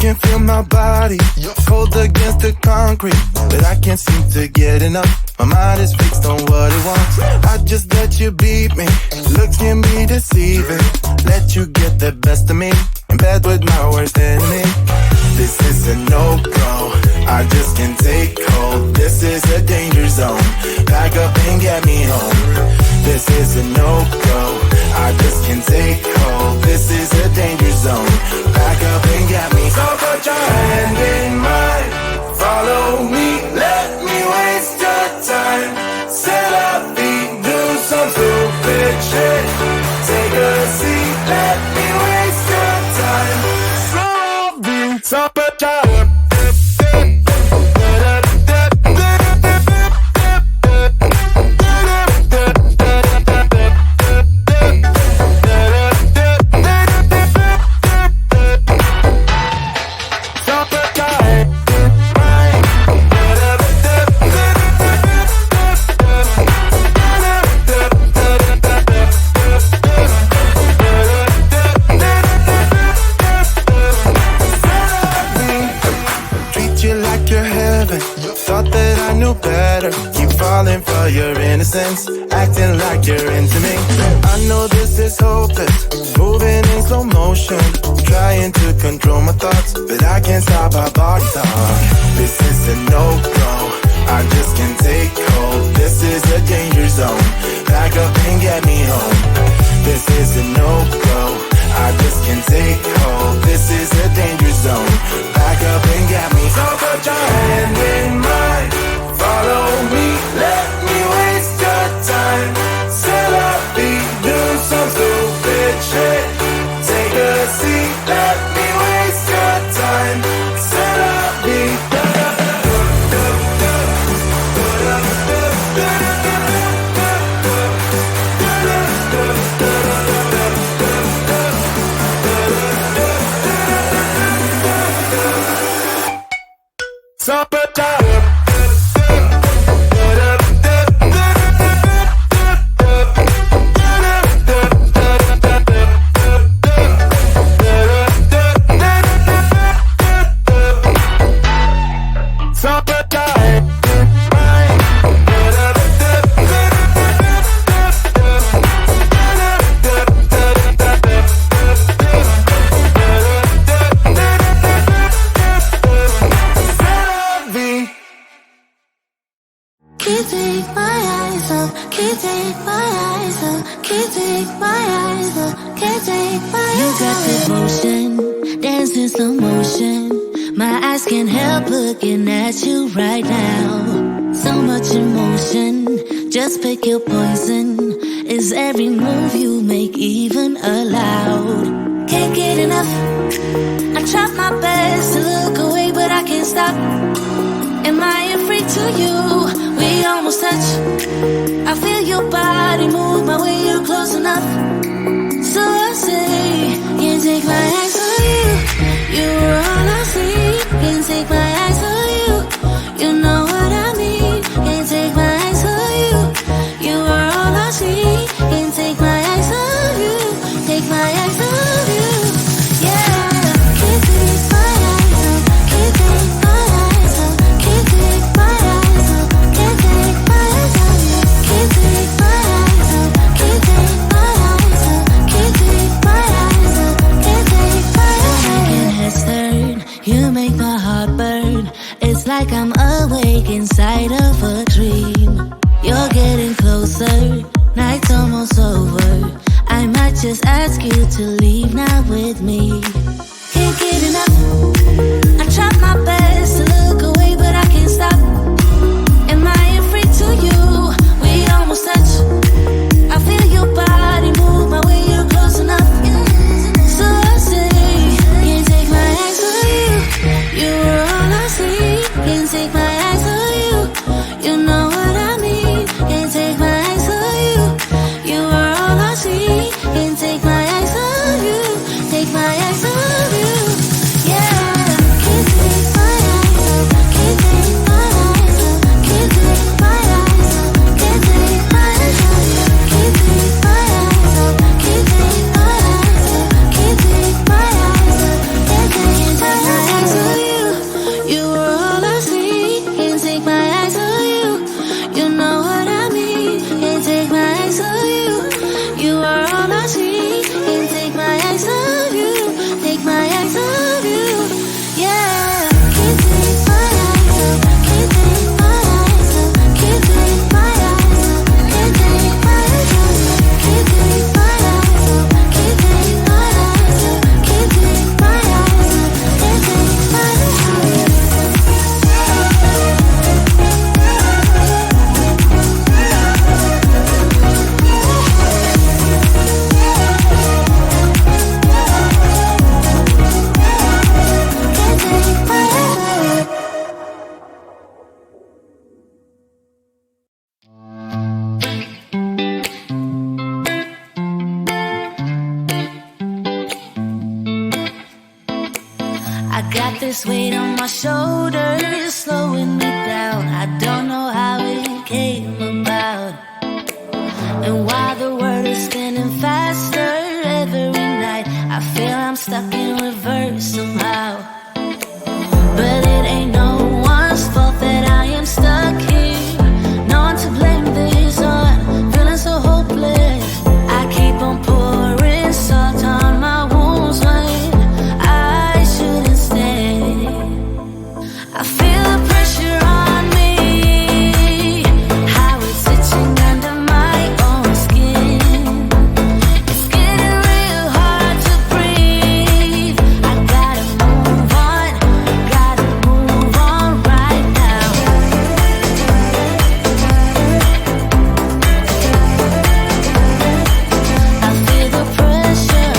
can feel my body cold against the concrete, but I can't seem to get enough. My mind is fixed on what it wants. I just let you beat me. Looks can be deceiving. Let you get the best of me in bed with my worst enemy. This is a no-go. I just can't take hold. This is a danger zone. Pack up and get me home. This is a no-go. I just can't take hold. This is a danger zone. Pack up and get me. So put your hand in mine. Follow me. Let me waste your time. Set up feet. Do some stupid shit. Take a seat. Let me waste your time. So put your hand. For your innocence, acting like you're into me. I know this is hopeless, moving in slow motion, trying to control my thoughts, but I can't stop our body talk. This is a no-go, I just can't take hold. This is a danger zone, pack up and get me home. This is a no-go, I just can't take hold. This is a danger zone, pack up and get me. So put your hand in mine. Follow me, let me waste your time. Set up feet, do some stupid shit. Take a seat, let me waste your time. Set up feet. So put your just pick your poison. Is every move you make even allowed? Can't get enough. I try my best to look away, but I can't stop. Am I a freak to you? We almost touch. I feel your body move my way, you're close enough. So I say, can't take my eyes on you. You were all I see. Can't take my eyes on you. You know what I mean. Can't take my eyes on you. You are all I see. Can't take my eyes off you. Take my eyes off you. Yeah. Can't take my eyes off. Can't take my eyes off. Can't take my eyes off. Can't take my eyes off you. Can't take my eyes off. Can't take my eyes off. Can't take my eyes off. Can't take my eyes off. Making heads turn. You make my heart burn. It's like I'm awake inside of a dream. You're getting closer, night's almost over. I might just ask you to leave now with me. Can't get enough. I try my best to look away, but I can't stop. Am I a freak to you? We almost touch. I feel your body move my way, you're close enough. So I say, can't take my eyes on you. You were all I see. Can't take my eyes on you. You know what I mean. Can't take my eyes on you. You are all I see. Can't take my eyes on you. Take my eyes on you. I got this weight on my shoulders, slowing me down. I don't know how it came about. And while the world is spinning faster every night, I feel I'm stuck in reverse somehow. But it ain't no one's fault that I am stuck here. No one to blame this on, feeling so hopeless. I keep on pouring salt on my wounds when I shouldn't stay. I feel the pressure on me, how it's itching under my own skin. It's getting real hard to breathe. I gotta move on right now. I feel the pressure.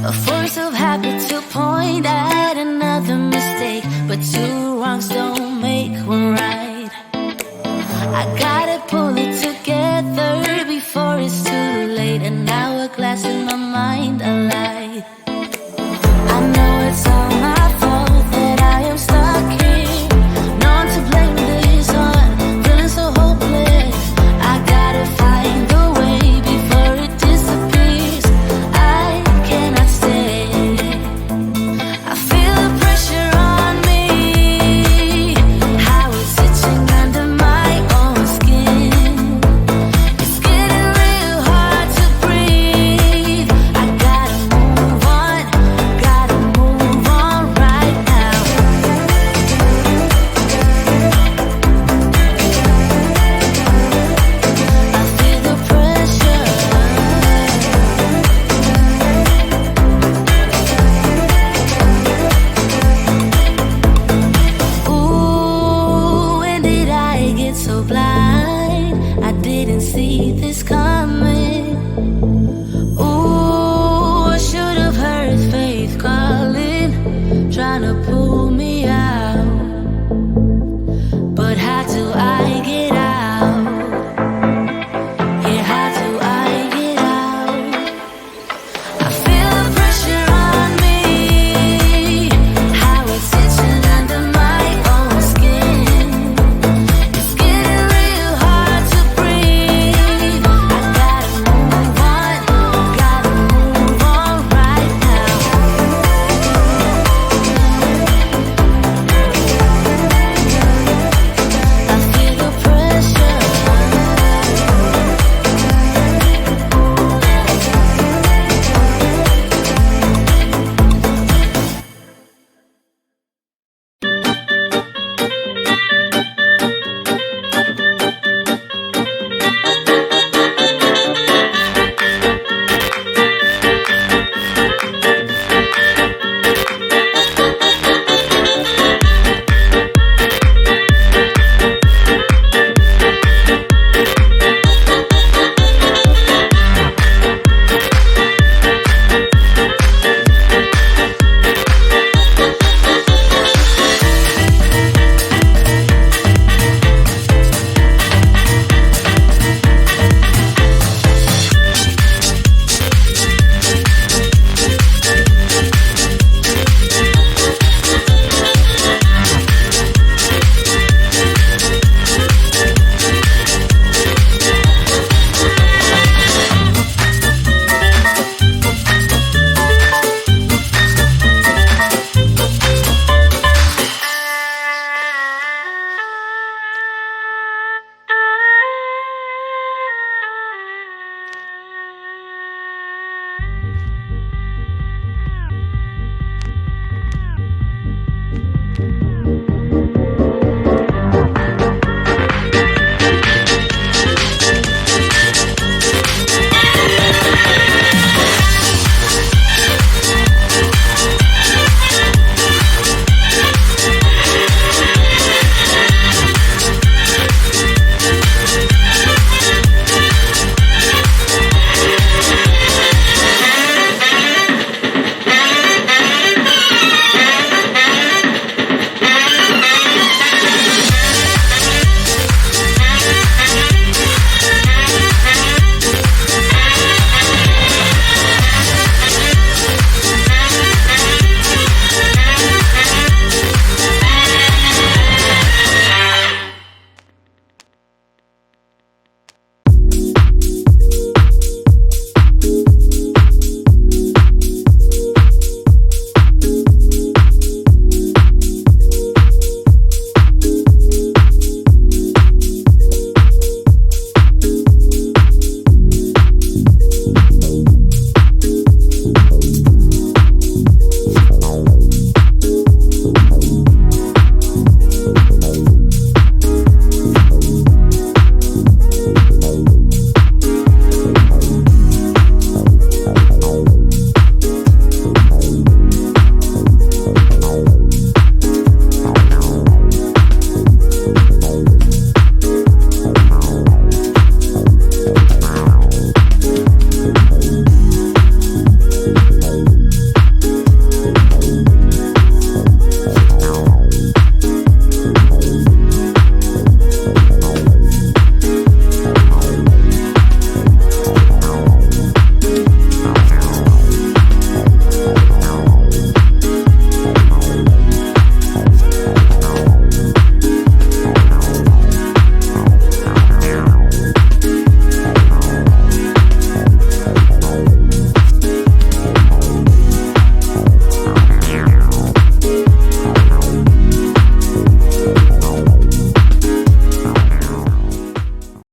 A force of habit to point at another mistake, but two wrongs don't make one right. I gotta pull it together before it's too late. An hourglass in my mind, a light. I know it's all my fault that I am stuck here. No one to blame this on, feeling so hopeless. I gotta find a way before it disappears. I cannot stay. I feel the pressure on me, how it's itching under my own skin. It's getting real hard to breathe. I gotta move on right now. I feel the pressure. Ooh, when did I get so blind? I didn't see this coming.